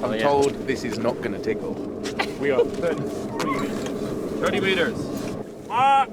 I'm told this is not going to tickle. We are 33 meters. 30 meters. Ah!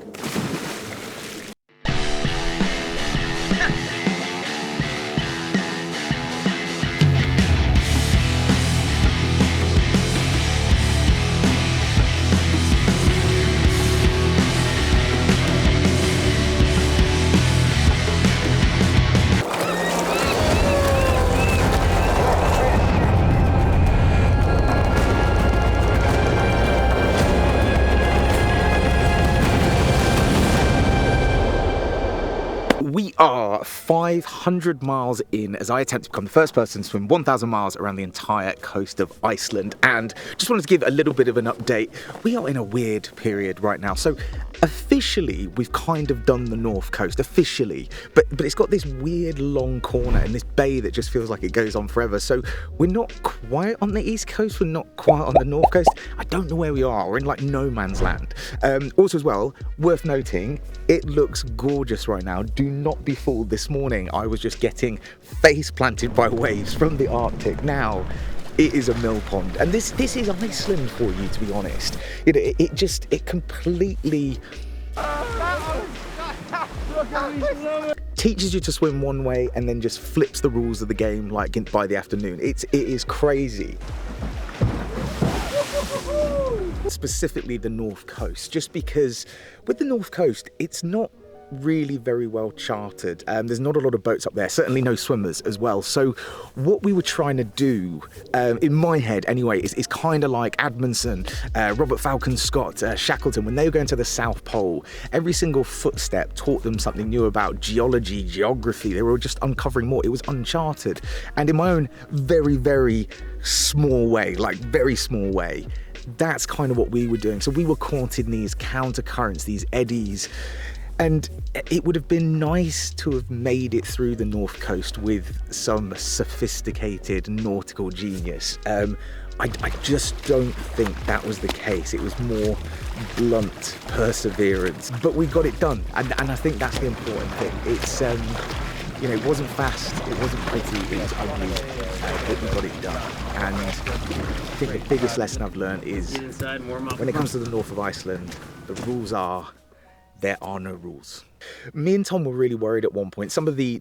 We are 500 miles in as I attempt to become the first person to swim 1,000 miles around the entire coast of Iceland. And just wanted to give a little bit of an update. We are in a weird period right now. So officially, we've kind of done the North Coast, officially. But it's got this weird long corner and this bay that just feels like it goes on forever. So we're not quite on the East Coast, we're not quite on the North Coast. I don't know where we are. We're in like no man's land. Also as well, worth noting, it looks gorgeous right now. Do not be fooled. This morning I was just getting face planted by waves from the Arctic. Now it is a mill pond, and this is Iceland for you, to be honest. You know, it completely teaches you to swim one way and then just flips the rules of the game like by the afternoon. It is crazy. Specifically the North Coast, just because with the North Coast it's not really very well charted. There's not a lot of boats up there, certainly no swimmers as well. So what we were trying to do, in my head anyway, is kind of like Admundson, Robert Falcon Scott, Shackleton, when they were going to the South Pole. Every single footstep taught them something new about geology, geography. They were just uncovering more. It was uncharted. And in my own very, very small way, like very small way, that's kind of what we were doing. So we were caught in these countercurrents, these eddies. And it would have been nice to have made it through the North Coast with some sophisticated nautical genius. I just don't think that was the case. It was more blunt perseverance, but we got it done. And I think that's the important thing. It's, you know, it wasn't fast, it wasn't pretty, it was ugly, but we got it done. And I think the biggest lesson I've learned is when it comes to the north of Iceland, the rules are, there are no rules. Me and Tom were really worried at one point. Some of the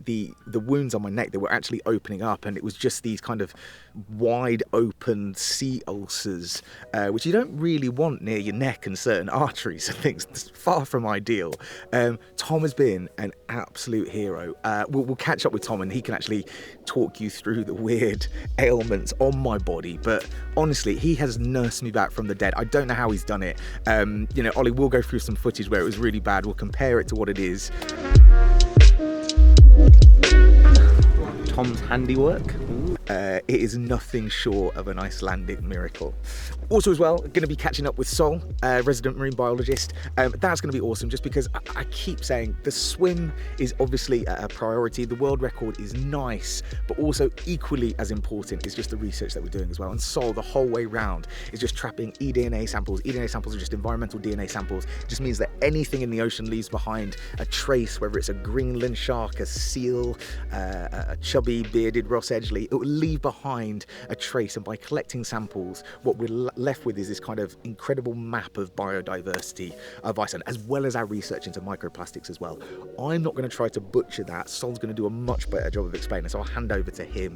wounds on my neck, they were actually opening up, and it was just these kind of wide open sea ulcers, which you don't really want near your neck and certain arteries and things. It's far from ideal. Tom has been an absolute hero. We'll catch up with Tom and he can actually talk you through the weird ailments on my body. But honestly, he has nursed me back from the dead. I don't know how he's done it. You know, Ollie, we'll go through some footage where it was really bad. We'll compare it to what it is. Tom's handiwork. It is nothing short of an Icelandic miracle. Also as well, going to be catching up with Sol, resident marine biologist. That's going to be awesome just because I keep saying the swim is obviously a priority. The world record is nice, but also equally as important is just the research that we're doing as well. And Sol, the whole way round, is just trapping eDNA samples. eDNA samples are just environmental DNA samples. It just means that anything in the ocean leaves behind a trace, whether it's a Greenland shark, a seal, a chubby bearded Ross Edgley, it will leave behind a trace. And by collecting samples, what we're left with is this kind of incredible map of biodiversity of Iceland, as well as our research into microplastics as well. I'm not going to try to butcher that. Sol's going to do a much better job of explaining, so I'll hand over to him.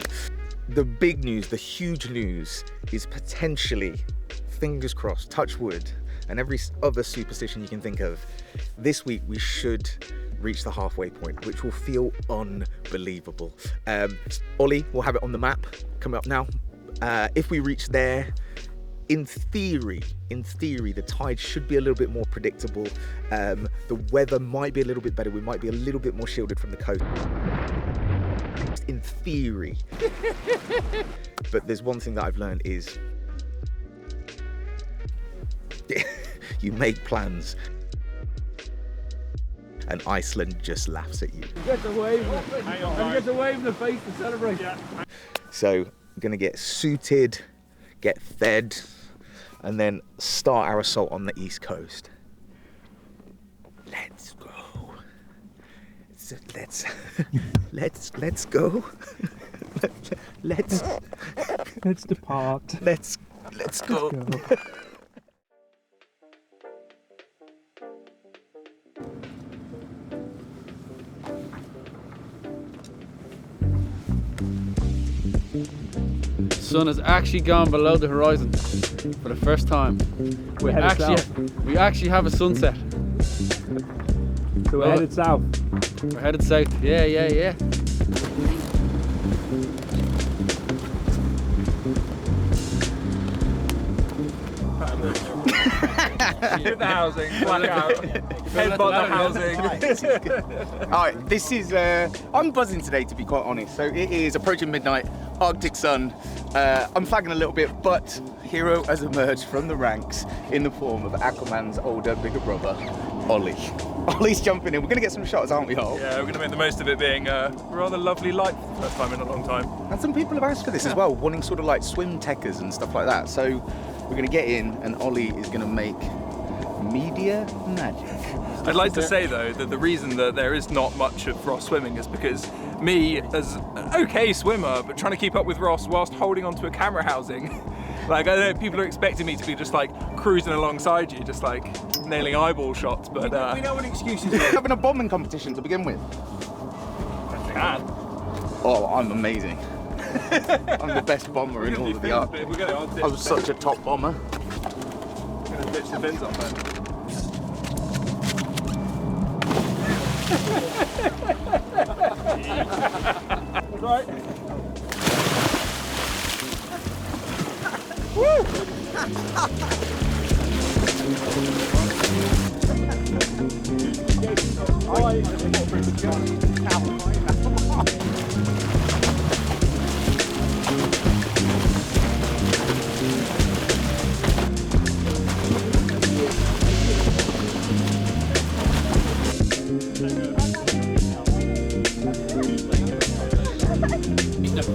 The big news, the huge news, is potentially, fingers crossed, touch wood, and every other superstition you can think of, this week we should reach the halfway point, which will feel unbelievable. Ollie will have it on the map coming up now. If we reach there, in theory, the tide should be a little bit more predictable. The weather might be a little bit better. We might be a little bit more shielded from the coast. In theory. But there's one thing that I've learned is you make plans and Iceland just laughs at you. You get to wave, and you get to wave in the face to celebrate. Yeah. So we're gonna get suited, get fed, and then start our assault on the East Coast. Let's go. Let's go. let's depart. let's go. Sun has actually gone below the horizon for the first time. We're headed south. We actually have a sunset. So we're headed south. We're headed south. Yeah. With the housing, black out. Headbutt the housing. Alright, this is, I'm buzzing today to be quite honest. So it is approaching midnight, Arctic sun. I'm flagging a little bit, but Hero has emerged from the ranks in the form of Aquaman's older, bigger brother, Ollie. Ollie's jumping in. We're going to get some shots, aren't we, Hol? Yeah, we're going to make the most of it being a rather lovely light for the first time in a long time. And some people have asked for this as well, wanting sort of like swim techers and stuff like that. So we're going to get in and Ollie is going to make media magic. I'd like to say though that the reason that there is not much of Ross swimming is because me, as an okay swimmer, but trying to keep up with Ross whilst holding onto a camera housing. Like, I know people are expecting me to be just like cruising alongside you, just like nailing eyeball shots, but We know what excuses are. Having a bombing competition to begin with. Oh, I'm amazing. I'm the best bomber in all of the art. I was such a top bomber. Gonna ditch the fins off then. Right.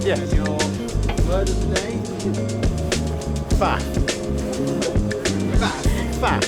Yeah. Your word of the day? Faff. Faff.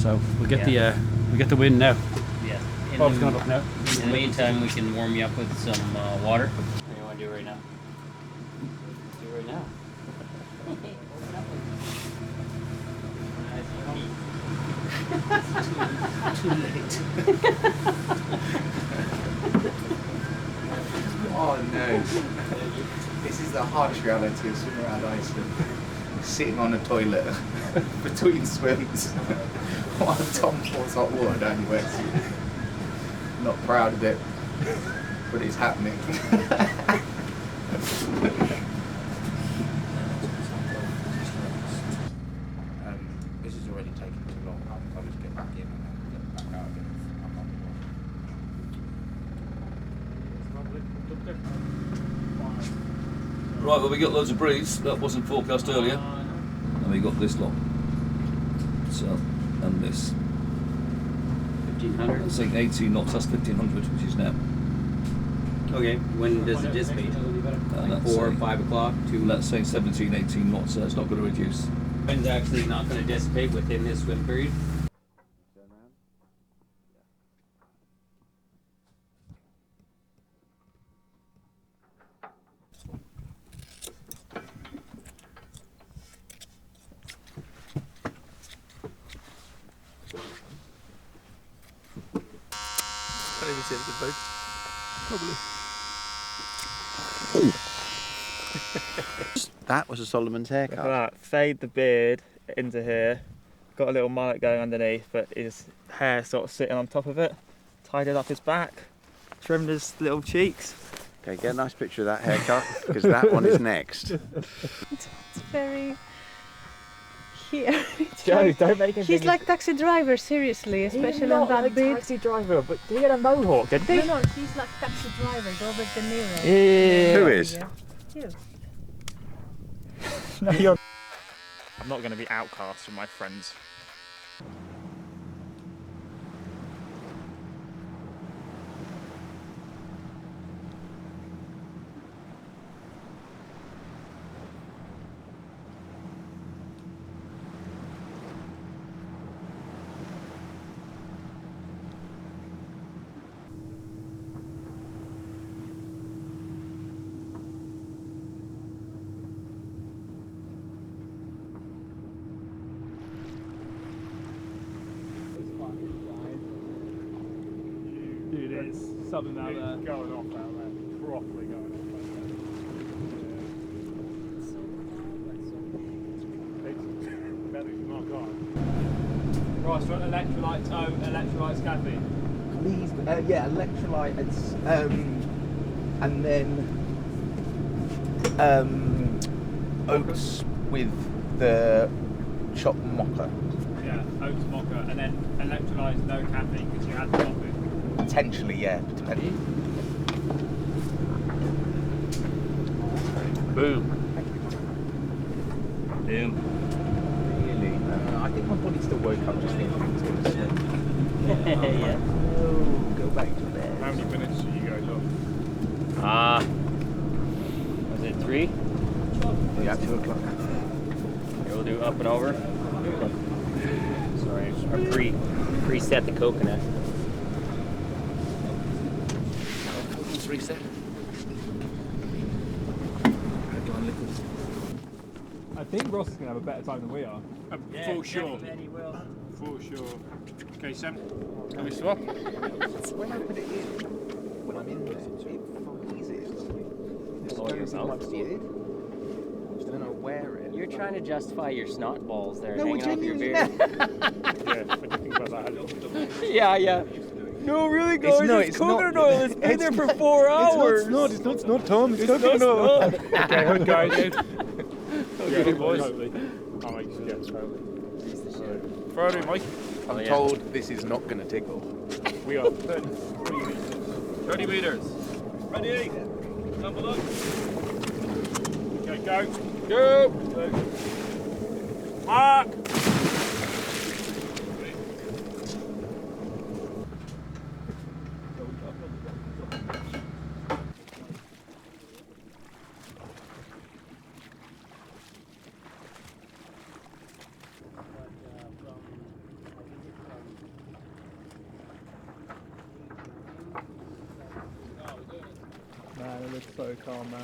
So we get the win now. Yeah. Bob's gonna look now. In the meantime, we can warm you up with some water. What do you want to do right now? Do it right now. Too late. Oh no. This is the harsh reality of swimming around Iceland. Sitting on a toilet between swims while Tom pours hot water down your wetsuit. Not proud of it, but it's happening. This is already taking too long. I'll just get back in and then get back out again. Right, well we got loads of breeze, that wasn't forecast earlier. And we got this lot. So, and this. 1500. I'm saying 18 knots, that's 1500, which is now. Okay, when does it dissipate? And Like that's 4 or saying- 5 o'clock? And that's saying 17, 18 knots, so it's not going to reduce. Wind's actually not going to dissipate within this swim period. Can't even see it, the boat. That was a Solomon's Look at haircut. that. Fade the beard into here. Got a little mullet going underneath, but his hair sort of sitting on top of it. Tied it up his back. Trimmed his little cheeks. Okay, get a nice picture of that haircut, because that one is next. It's very. It's Joe, like, don't make him. he's like taxi driver, seriously, especially on that bit. taxi driver, but he had a mohawk, didn't he? No, she's like taxi driver, Robert De Niro. Yeah. Who is? You. No, you're. I'm not going to be outcast from my friends. Dude, it's something out there. Going off out there. Properly going off out there. It's not gone. Right, so electrolytes, electrolytes, Kathy. Please, yeah, electrolytes, and then oats with the chopped mocha. Yeah, oats mocha, and then electrolytes, no caffeine because you had coffee. Potentially, yeah, depending. Boom. Damn. Really? I think my body still woke up just thinking it was going to swim. Yeah. Oh, go back to bed. How many minutes do you guys off? Was it 3? Yeah, 2 o'clock. Here, we'll do up and over. Sorry, or preset the coconut. Let's reset. I think Ross is going to have a better time than we are. For sure. He will. For sure. Okay, Sam, can we swap? When I put it in, when I'm in there, it freezes. It Oh, your goes in my mouth? beard. So then I wear it. You're trying to justify your snot balls there No, hanging off your genuinely, beard. Yeah, what do you think about that? Yeah. No, really, guys. It's coconut oil. It's been there for 4 hours. It's not Tom. It's Okay, hood guys. Get it, boys. Totally. I'll make you get totally. Throw it in, Mike. I'm told this is not going to tickle. We are 30 meters. 30 meters. Ready? Double up. Okay, go. Go. Mark. so calm now.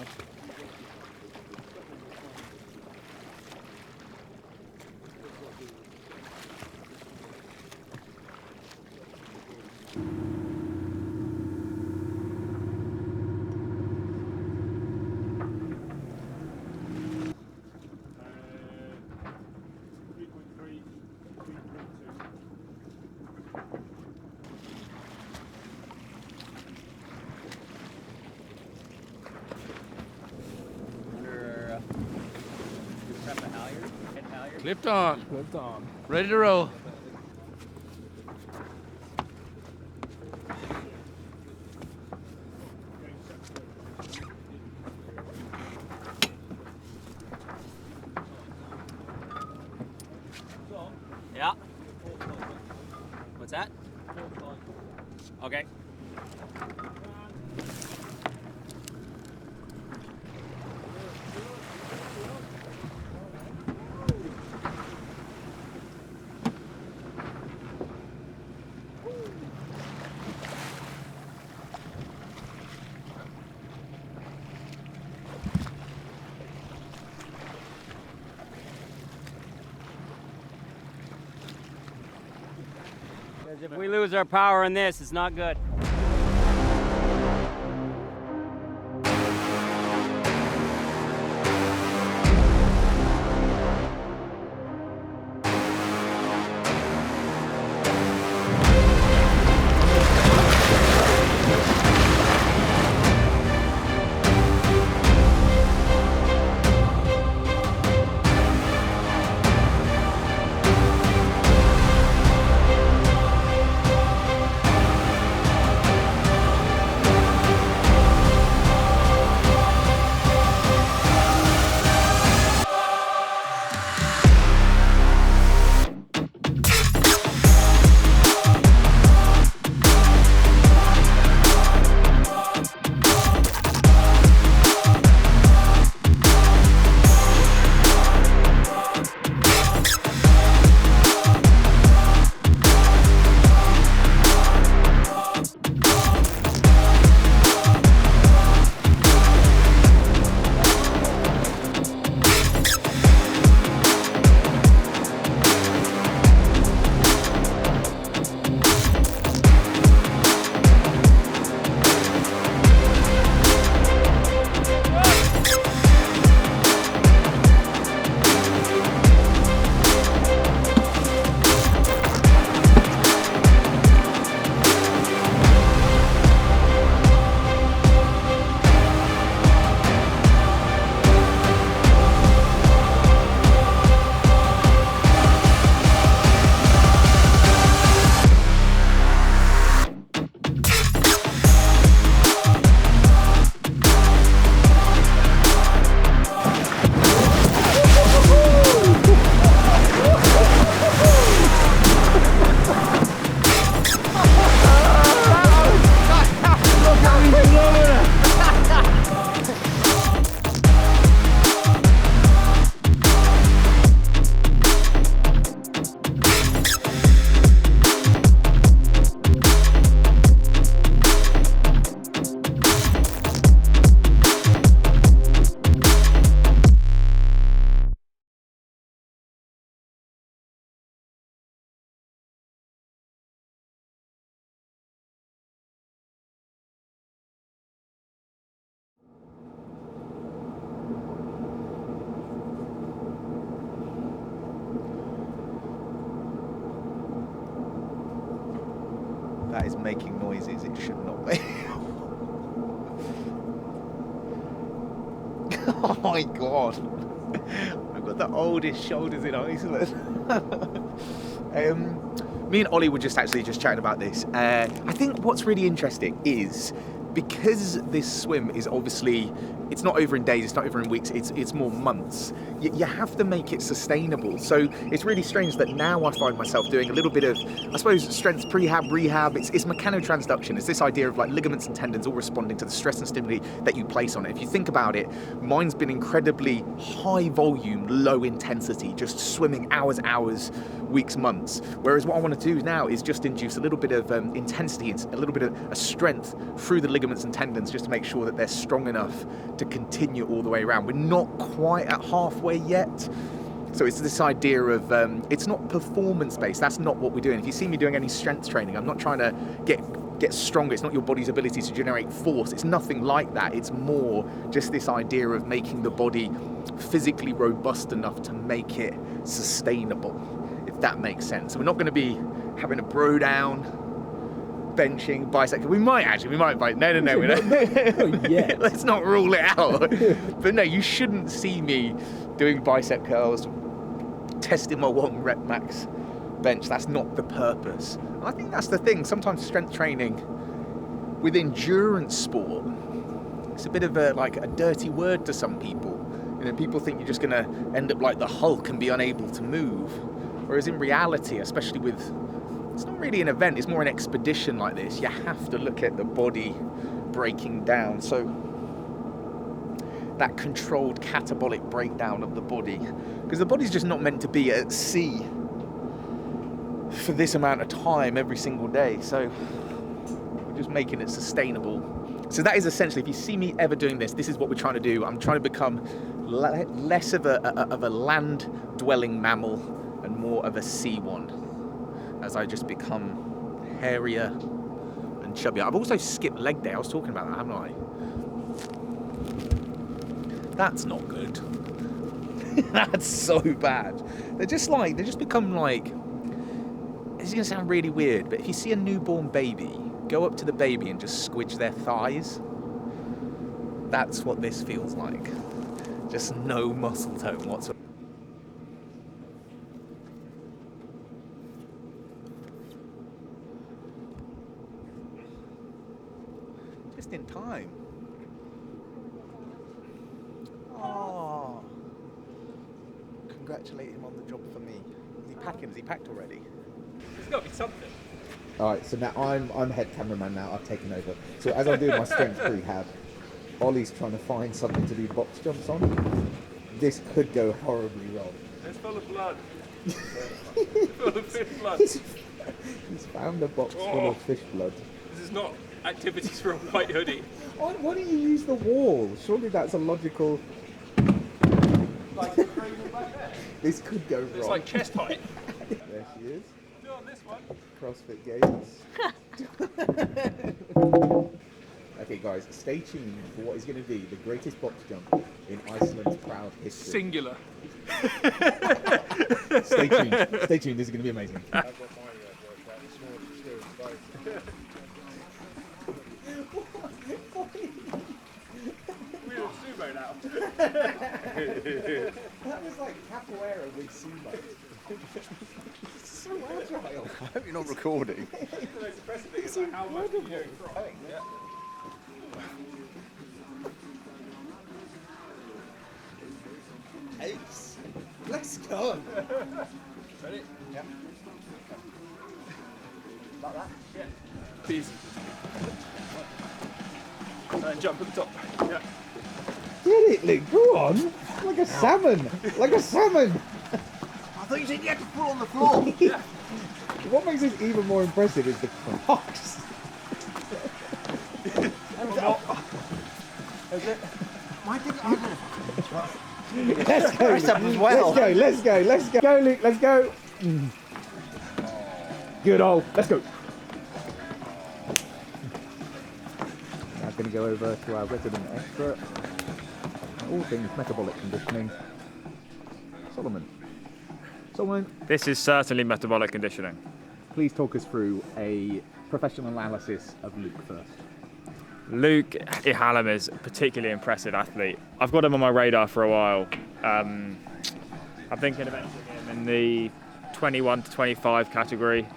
Clipped on. Clipped on. Ready to roll. Yeah. What's that? Okay. If we lose our power in this, it's not good. That is making noises it should not be. Oh my god. I've got the oldest shoulders in Iceland. Me and Ollie were just chatting about this. I think what's really interesting is because this swim is obviously, it's not over in days, it's not over in weeks, it's more months. You have to make it sustainable. So it's really strange that now I find myself doing a little bit of, I suppose, strength prehab, rehab. It's mechanotransduction. It's this idea of like ligaments and tendons all responding to the stress and stimuli that you place on it. If you think about it, mine's been incredibly high volume, low intensity, just swimming hours, weeks, months. Whereas what I want to do now is just induce a little bit of intensity, a little bit of a strength through the ligaments ligaments and tendons just to make sure that they're strong enough to continue all the way around. We're not quite at halfway yet. So it's this idea of, it's not performance-based, that's not what we're doing. If you see me doing any strength training, I'm not trying to get stronger, it's not your body's ability to generate force, it's nothing like that. It's more just this idea of making the body physically robust enough to make it sustainable, if that makes sense. So we're not going to be having a bro down, benching, bicycle. We might bike. No, we don't. Yeah. Let's not rule it out. But no, you shouldn't see me doing bicep curls, testing my 1 rep max bench. That's not the purpose. And I think that's the thing. Sometimes strength training with endurance sport, it's a bit of a dirty word to some people. You know, people think you're just going to end up like the Hulk and be unable to move. Whereas in reality, especially with, it's not really an event, it's more an expedition like this, you have to look at the body breaking down. So that controlled catabolic breakdown of the body, because the body's just not meant to be at sea for this amount of time every single day. So we're just making it sustainable. So that is essentially, if you see me ever doing this, this is what we're trying to do. I'm trying to become less of a land-dwelling mammal and more of a sea one, as I just become hairier and chubbier. I've also skipped leg day. I was talking about that, haven't I? That's not good. That's so bad. They just become like, this is gonna sound really weird, but if you see a newborn baby, go up to the baby and just squidge their thighs. That's what this feels like. Just no muscle tone whatsoever. Just in time. Oh. Congratulate him on the job for me. Is he packing? Is he packed already? There's got to be something. Alright, so now I'm head cameraman now, I've taken over. So as I'm doing my strength prehab, Ollie's trying to find something to do box jumps on. This could go horribly wrong. It's full of blood. Full of fish blood. He's found a box full of fish blood. This is not activities for a white hoodie. Why don't you use the wall? Surely that's a logical... Like the cradle back there. This could go wrong. It's like chest height. There she is. Do it on this one. CrossFit Games. Okay guys, stay tuned for what is going to be the greatest box jump in Iceland's proud history. Singular. Stay tuned, stay tuned, this is going to be amazing. We're in sumo now. That was like capoeira with sumo. So agile. I hope you're not recording. The most impressive thing is like how much you know crying. Yeah. Ace. Let's go. Ready? Yeah. Like that? Yeah. Peace. And jump at the top. Yeah. Did it, Luke? Go on. Like a salmon. Like a salmon. I thought you said you had to pull on the floor. Yeah. What makes this even more impressive is the crocs. Is it? Why did Let's go. Press up as well. Let's go. Let's go. Let's go. Go, Luke. Let's go. Good old. Let's go. Now going to go over to our resident expert, all things metabolic conditioning, Solomon. Solomon, This is certainly metabolic conditioning. please talk us through a professional analysis of Luke first. Luke Ihalem is a particularly impressive athlete. I've got him on my radar for a while. I'm thinking of entering him in the 21 to 25 category.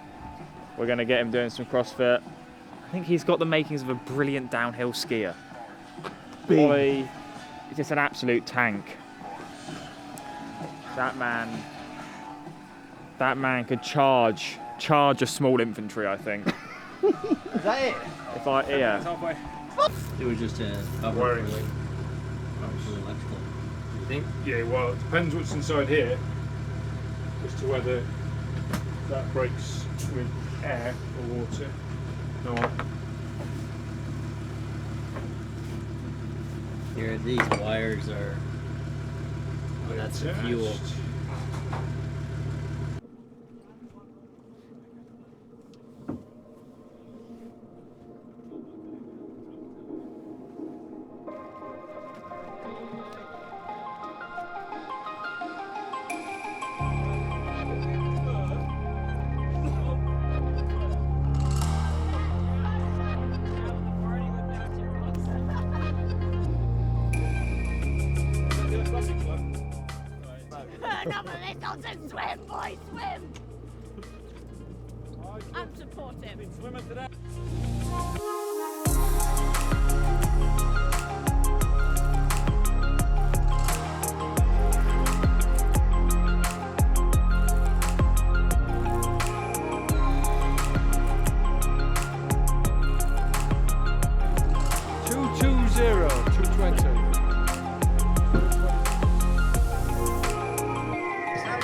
We're going to get him doing some CrossFit. I think he's got the makings of a brilliant downhill skier. Ollie is just an absolute tank. That man could charge a small infantry, I think. Is that it? Yeah. It was just a cover Wiring for link. electrical. You think? Yeah, well, it depends what's inside here as to whether that breaks with air or water. No. Here, these wires are. Oh, that's the fuel. Another little to swim, boys, swim! I'm supportive. Swimming today.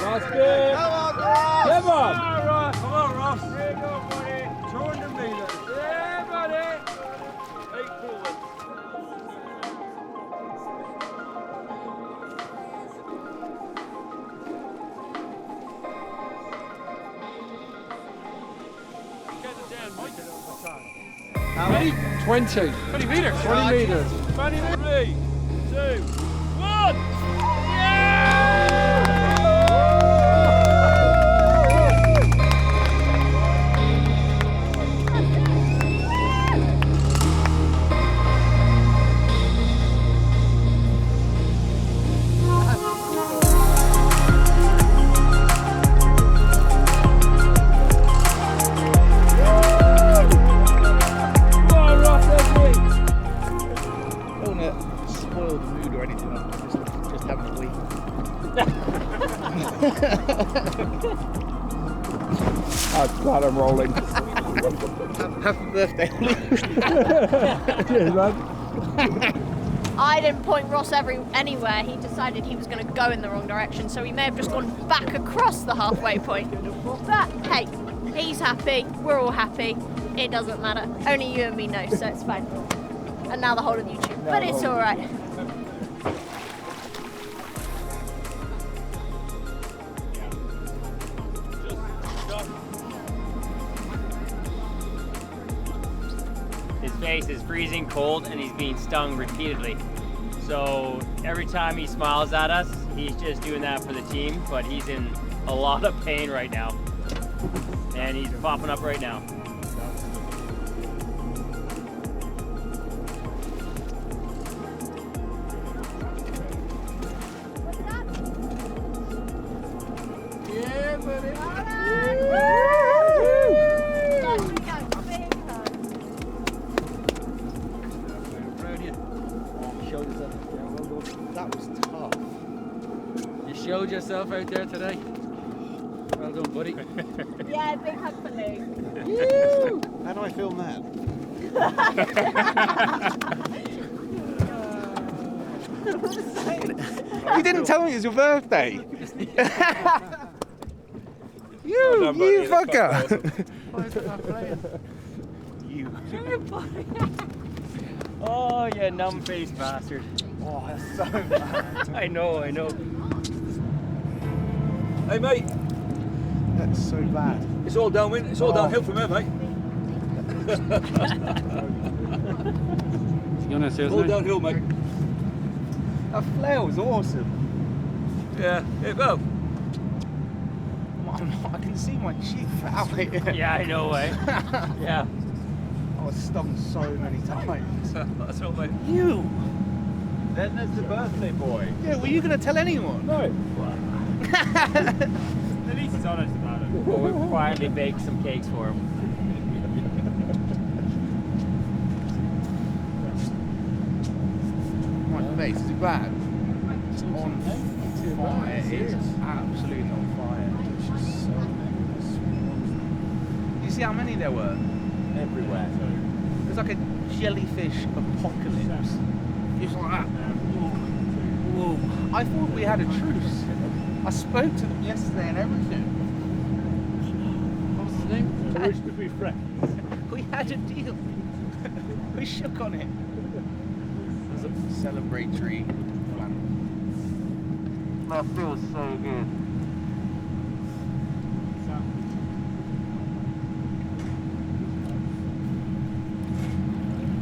That's good. Come on. Come on, Ross. There you go, buddy. 200 metres. Yeah, buddy. 8 forward. Get it down, Mike. How many? 20. 20 metres. 20 metres. 20 metres. 3, 2, 1. I'm glad I'm rolling. Happy birthday. Cheers, man. I didn't point Ross anywhere. He decided he was going to go in the wrong direction, so he may have just gone back across the halfway point. But hey, he's happy. We're all happy. It doesn't matter. Only you and me know, so it's fine. And now the whole of YouTube. But it's all right. His face is freezing cold and he's being stung repeatedly. So every time he smiles at us, he's just doing that for the team, but he's in a lot of pain right now. And he's popping up right now. Yeah, buddy. That was tough. You showed yourself out there today. Well done, buddy. Yeah, big hug for Luke. How do I film that? You didn't tell me it was your birthday. Well done, buddy. You That's fucker. You. Oh, you numb-faced bastard. Oh, that's so bad. I know. Hey, mate. That's so bad. It's all downwind. It's all downhill from here, mate. All downhill, mate. That flare was awesome. Yeah, here go. I can see my cheek out here. Yeah, I know, eh? Yeah. I was stung so many times. That's all, mate. You? Then there's the birthday boy. Yeah, were you going to tell anyone? No. At least he's honest about it. Well, we quietly baked some cakes for him. My face, is it bad? It's on fire. It's absolutely on fire. It's just so you see how many there were? Everywhere. It was like a jellyfish apocalypse. It was like that. Whoa. I thought we had a truce. I spoke to them yesterday and everything. What's his name? I wish to be friends. We had a deal. We shook on it. Celebratory flan. That feels so good.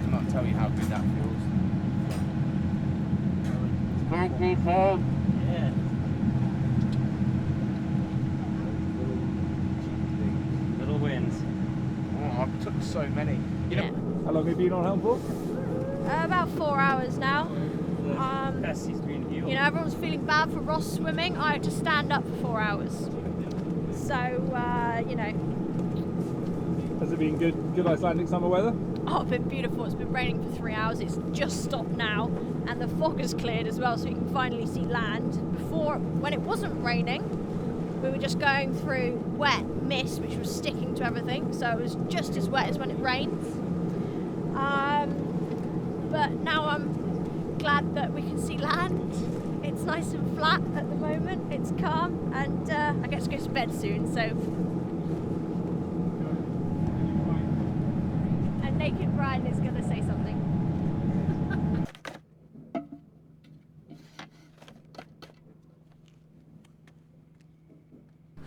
Cannot tell you how good that feels. Thank you, Paul. Yeah. Little wins. Oh, I took so many. You know, How long have you been on helm for? About 4 hours now. Best he's been healed. You know, everyone's feeling bad for Ross swimming. I had to stand up for 4 hours. So, you know. Has it been good Icelandic summer weather? Oh, it's been beautiful. It's been raining for 3 hours. It's just stopped now. And the fog has cleared as well, so we can finally see land. Before, when it wasn't raining, we were just going through wet mist, which was sticking to everything. So it was just as wet as when it rains. But now I'm glad that we can see land. It's nice and flat at the moment. It's calm, and I get to go to bed soon. So, and Naked Brian is going to say something.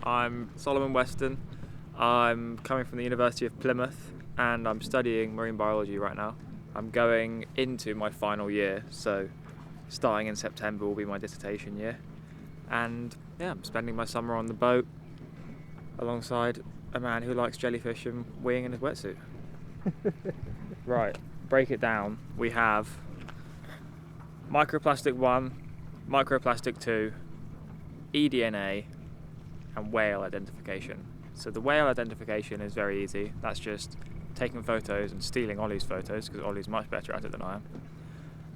I'm Solomon Weston. I'm coming from the University of Plymouth and I'm studying marine biology right now. I'm going into my final year, so starting in September will be my dissertation year. And yeah, I'm spending my summer on the boat alongside a man who likes jellyfish and weeing in his wetsuit. Right, break it down. We have microplastic 1, microplastic 2, eDNA, and whale identification. So the whale identification is very easy. That's just taking photos and stealing Ollie's photos, because Ollie's much better at it than I am.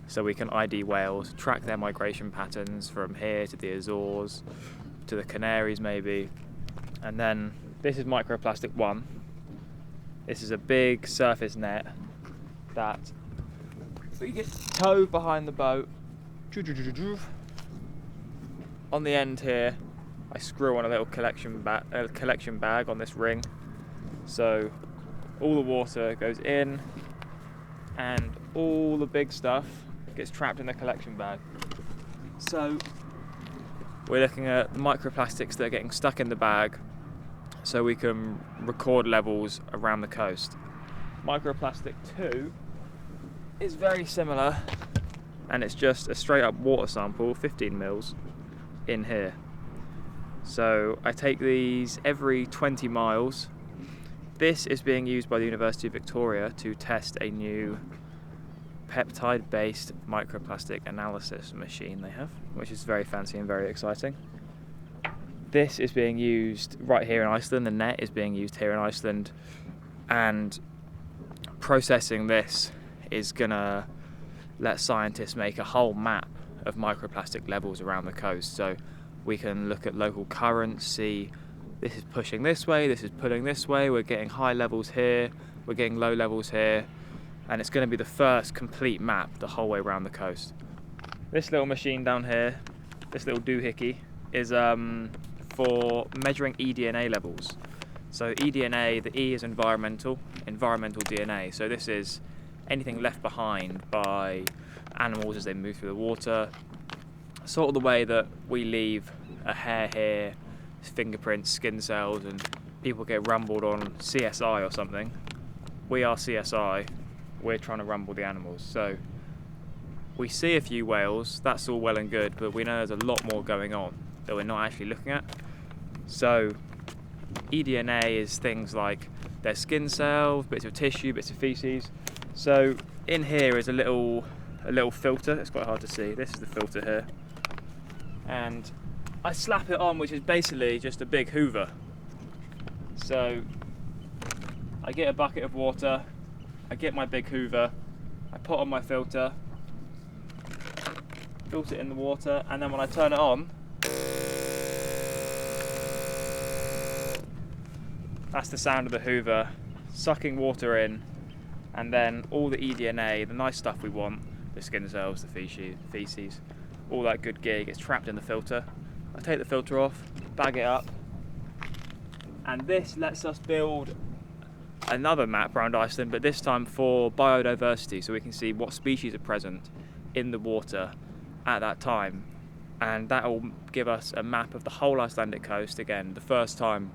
So we can ID whales, track their migration patterns from here to the Azores, to the Canaries maybe. And then this is microplastic 1. This is a big surface net that we get towed behind the boat. On the end here, I screw on a little collection bag on this ring. So all the water goes in and all the big stuff gets trapped in the collection bag. So we're looking at the microplastics that are getting stuck in the bag so we can record levels around the coast. Microplastic 2 is very similar, and it's just a straight up water sample, 15 mils, in here. So I take these every 20 miles. This is being used by the University of Victoria to test a new peptide-based microplastic analysis machine they have, which is very fancy and very exciting. This is being used right here in Iceland. The net is being used here in Iceland, and processing this is gonna let scientists make a whole map of microplastic levels around the coast. So we can look at local currents, see this is pushing this way, this is pulling this way, we're getting high levels here, we're getting low levels here, and it's going to be the first complete map the whole way around the coast. This little machine down here, this little doohickey, is for measuring eDNA levels. So eDNA, the E is environmental DNA. So this is anything left behind by animals as they move through the water. Sort of the way that we leave a hair here, fingerprints, skin cells, and people get rumbled on CSI or something. We are CSI, we're trying to rumble the animals. So we see a few whales, that's all well and good, but we know there's a lot more going on that we're not actually looking at. So eDNA is things like their skin cells, bits of tissue, bits of feces. So in here is a little filter. It's quite hard to see. This is the filter here, and I slap it on, which is basically just a big hoover. So I get a bucket of water, I get my big hoover, I put on my filter it in the water, and then when I turn it on, that's the sound of the hoover sucking water in, and then all the eDNA, the nice stuff we want, the skin cells, the feces, all that good gear gets trapped in the filter. I take the filter off, bag it up, and this lets us build another map around Iceland, but this time for biodiversity, so we can see what species are present in the water at that time, and that will give us a map of the whole Icelandic coast, again, the first time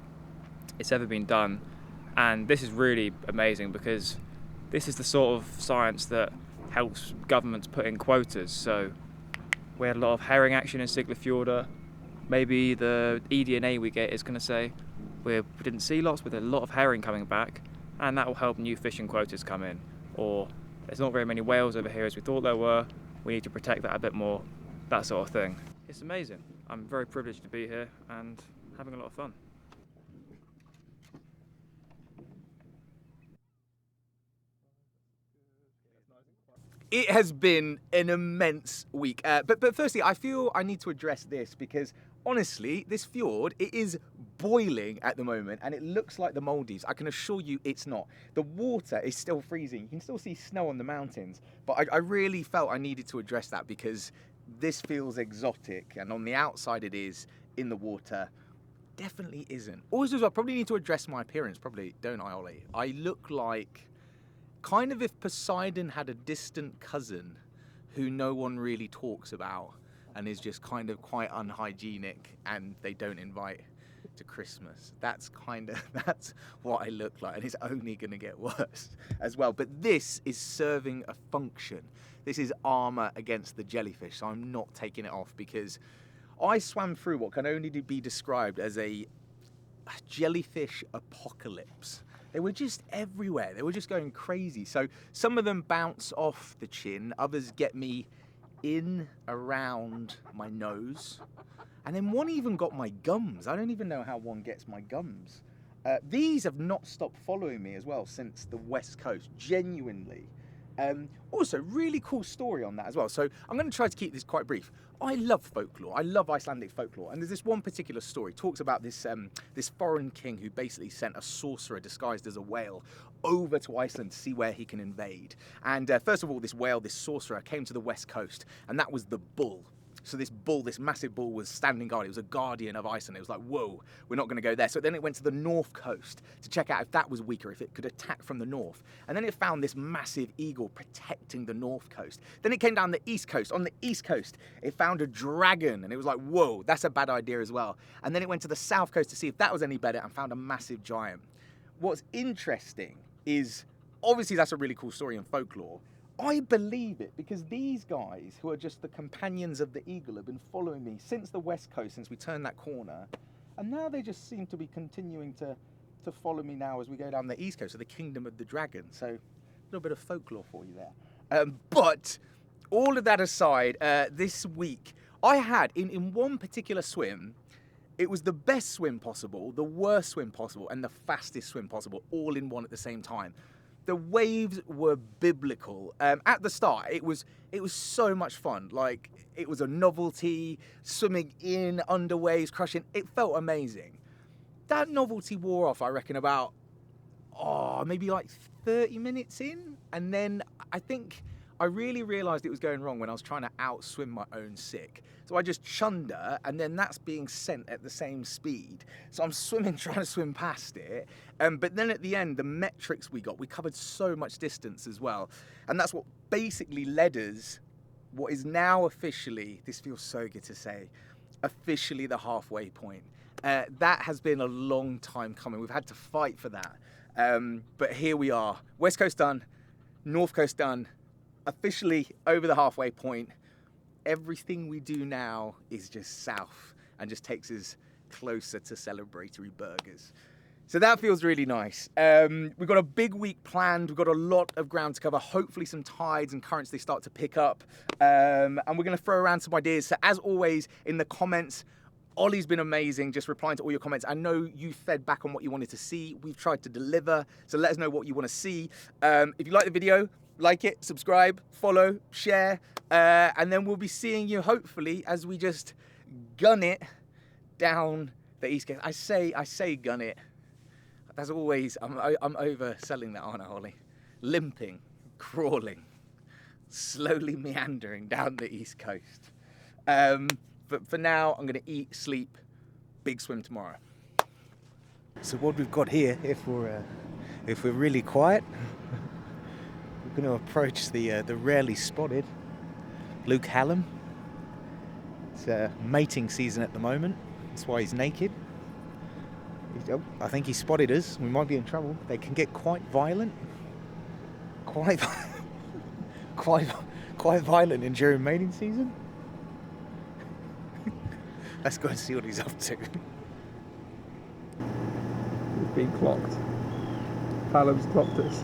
it's ever been done. And this is really amazing because this is the sort of science that helps governments put in quotas. So we had a lot of herring action in Siglafjordur. Maybe the eDNA we get is going to say we didn't see lots, but there's a lot of herring coming back, and that will help new fishing quotas come in. Or there's not very many whales over here as we thought there were, we need to protect that a bit more, that sort of thing. It's amazing. I'm very privileged to be here and having a lot of fun. It has been an immense week, but firstly, I feel I need to address this because honestly, this fjord, it is boiling at the moment and it looks like the Maldives. I can assure you it's not. The water is still freezing. You can still see snow on the mountains, but I really felt I needed to address that because this feels exotic, and on the outside it is, in the water definitely isn't. Also, I probably need to address my appearance, probably, don't I, Ollie? I look like kind of if Poseidon had a distant cousin who no one really talks about and is just kind of quite unhygienic and they don't invite to Christmas. That's what I look like, and it's only going to get worse as well. But this is serving a function. This is armor against the jellyfish, so I'm not taking it off because I swam through what can only be described as a jellyfish apocalypse. They were just everywhere. They were just going crazy. So some of them bounce off the chin, others get me in around my nose, and then one even got my gums. I don't even know how one gets my gums. These have not stopped following me as well since the West Coast, genuinely. Also, really cool story on that as well. So I'm going to try to keep this quite brief. I love folklore. I love Icelandic folklore. And there's this one particular story. It talks about this, this foreign king who basically sent a sorcerer disguised as a whale over to Iceland to see where he can invade. And first of all, this whale, this sorcerer, came to the West Coast, and that was the bull. So this bull, this massive bull, was standing guard. It was a guardian of Iceland. It was like, whoa, we're not going to go there. So then it went to the North Coast to check out if that was weaker, if it could attack from the north. And then it found this massive eagle protecting the North Coast. Then it came down the East Coast. On the East Coast, it found a dragon. And it was like, whoa, that's a bad idea as well. And then it went to the South Coast to see if that was any better and found a massive giant. What's interesting is, obviously that's a really cool story in folklore. I believe it because these guys, who are just the companions of the eagle, have been following me since the West Coast, since we turned that corner. And now they just seem to be continuing to follow me now as we go down the East Coast, so the kingdom of the dragon. So a little bit of folklore for you there. But all of that aside, this week, I had, in one particular swim, it was the best swim possible, the worst swim possible, and the fastest swim possible, all in one at the same time. The waves were biblical. At the start, it was so much fun. Like, it was a novelty, swimming in, under waves, crushing. It felt amazing. That novelty wore off, I reckon, about, maybe like 30 minutes in. And then I think I really realised it was going wrong when I was trying to outswim my own sick. So I just chunder, and then that's being sent at the same speed. So I'm swimming, trying to swim past it. But then at the end, the metrics we covered so much distance as well. And that's what basically led us, what is now officially, this feels so good to say, officially the halfway point. That has been a long time coming. We've had to fight for that. But here we are. West Coast done, North Coast done, officially over the halfway point. Everything we do now is just south and just takes us closer to celebratory burgers. So that feels really nice. We've got a big week planned. We've got a lot of ground to cover. Hopefully some tides and currents, they start to pick up. And we're going to throw around some ideas. So as always, in the comments, Ollie's been amazing, just replying to all your comments. I know you fed back on what you wanted to see. We've tried to deliver. So let us know what you want to see. If you like the video, like it, subscribe, follow, share, and then we'll be seeing you hopefully as we just gun it down the East Coast. I say gun it. That's always, I'm overselling that, aren't I, Ollie? Limping, crawling, slowly meandering down the East Coast. But for now, I'm going to eat, sleep, big swim tomorrow. So what we've got here, if we're really quiet, we're going to approach the rarely spotted Luke Hallam. It's mating season at the moment. That's why he's naked. I think he spotted us. We might be in trouble. They can get quite violent. Quite violent during mating season. Let's go and see what he's up to. We've been clocked. Hallam's clocked us.